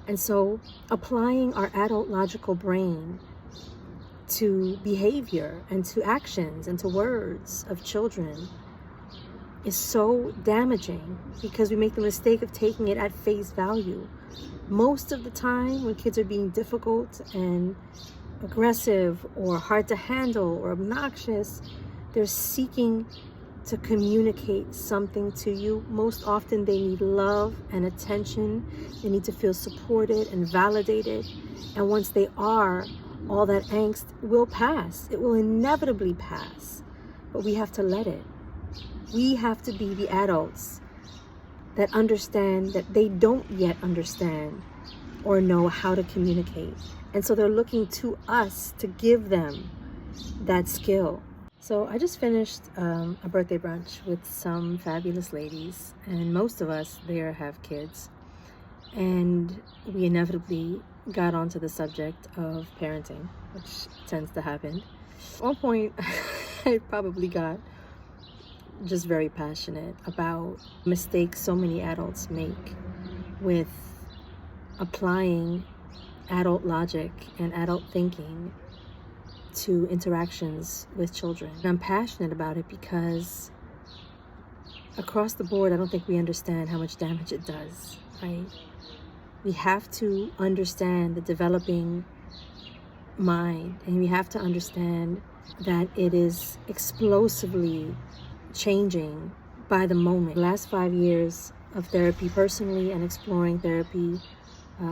And so applying our adult logical brain to behavior and to actions and to words of children is so damaging because we make the mistake of taking it at face value. Most of the time when kids are being difficult and aggressive or hard to handle or obnoxious, they're seeking to communicate something to you. Most often they need love and attention. They need to feel supported and validated. And once they are, all that angst will pass. It will inevitably pass. But we have to let it. We have to be the adults that understand that they don't yet understand or know how to communicate. And so they're looking to us to give them that skill. So I just finished a birthday brunch with some fabulous ladies, and most of us there have kids. And we inevitably got onto the subject of parenting, which tends to happen. At one point, I probably got just very passionate about mistakes so many adults make with applying adult logic and adult thinking to interactions with children. And I'm passionate about it because across the board, I don't think we understand how much damage it does, right? We have to understand the developing mind, and we have to understand that it is explosively changing by the moment. The last 5 years of therapy personally and exploring therapy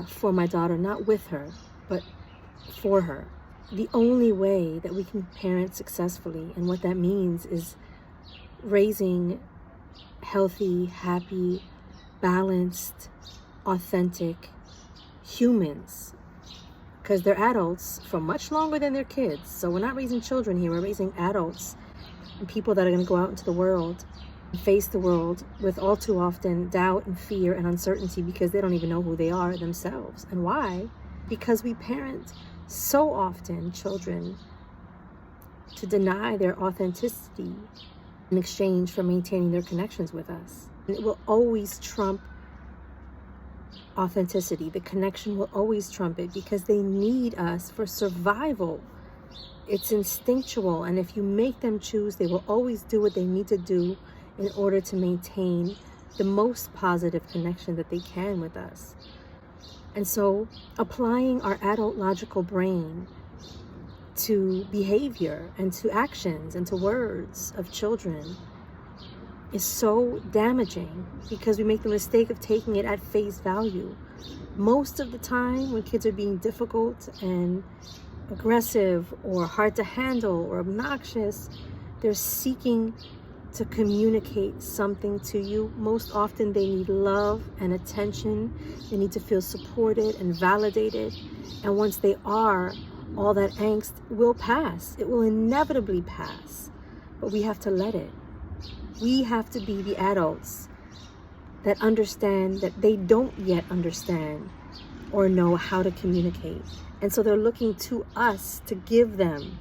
for my daughter, not with her, but for her. The only way that we can parent successfully, and what that means is raising healthy, happy, balanced, authentic humans, because they're adults for much longer than their kids. So we're not raising children here, we're raising adults and people that are going to go out into the world and face the world with all too often doubt and fear and uncertainty because they don't even know who they are themselves. And why? Because we parent so often children to deny their authenticity in exchange for maintaining their connections with us. And it will always trump authenticity. The connection will always trump it because they need us for survival. It's instinctual, and if you make them choose, they will always do what they need to do in order to maintain the most positive connection that they can with us. And so applying our adult logical brain to behavior and to actions and to words of children is so damaging because we make the mistake of taking it at face value. Most of the time when kids are being difficult and aggressive or hard to handle or obnoxious, they're seeking to communicate something to you. Most often they need love and attention. They need to feel supported and validated. And once they are, all that angst will pass. It will inevitably pass. But we have to let it. We have to be the adults that understand that they don't yet understand or know how to communicate. And so they're looking to us to give them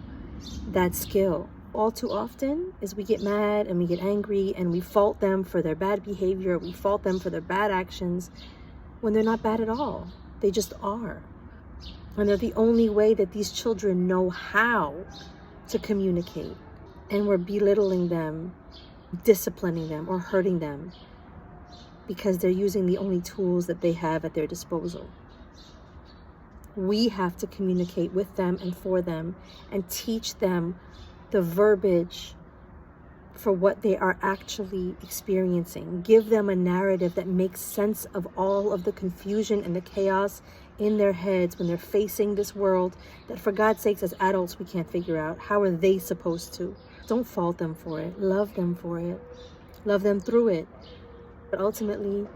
that skill. All too often is we get mad and we get angry and we fault them for their bad behavior, we fault them for their bad actions when they're not bad at all. They just are. And they're the only way that these children know how to communicate. And we're belittling them, disciplining them, or hurting them because they're using the only tools that they have at their disposal. We have to communicate with them and for them and teach them the verbiage for what they are actually experiencing. Give them a narrative that makes sense of all of the confusion and the chaos in their heads when they're facing this world that, for God's sakes, as adults, we can't figure out. How are they supposed to? Don't fault them for it. Love them for it. Love them through it. But ultimately,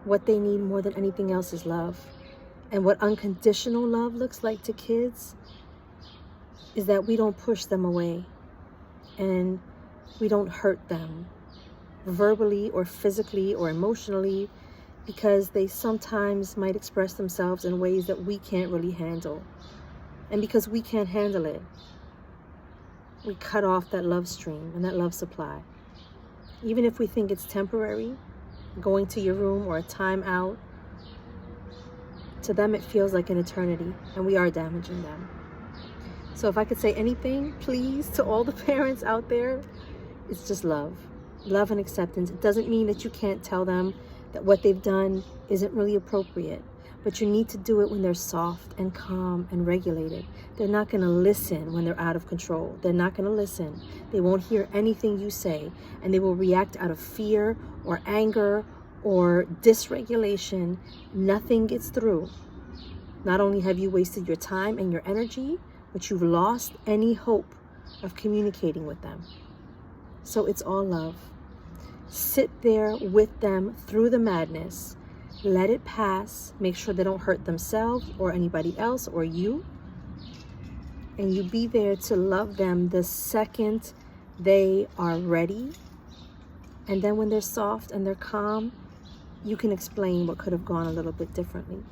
what they need more than anything else is love. And what unconditional love looks like to kids is that we don't push them away and we don't hurt them verbally or physically or emotionally because they sometimes might express themselves in ways that we can't really handle. And because we can't handle it, we cut off that love stream and that love supply. Even if we think it's temporary, going to your room or a time out to them it feels like an eternity, and we are damaging them. So if I could say anything, please, to all the parents out there, it's just love. Love and acceptance. It doesn't mean that you can't tell them that what they've done isn't really appropriate, but you need to do it when they're soft and calm and regulated. They're not going to listen when they're out of control. They're not going to listen. They won't hear anything you say, and they will react out of fear or anger or dysregulation. Nothing gets through. Not only have you wasted your time and your energy, but you've lost any hope of communicating with them. So it's all love. Sit there with them through the madness. Let it pass. Make sure they don't hurt themselves or anybody else or you. And you be there to love them the second they are ready. And then when they're soft and they're calm, you can explain what could have gone a little bit differently.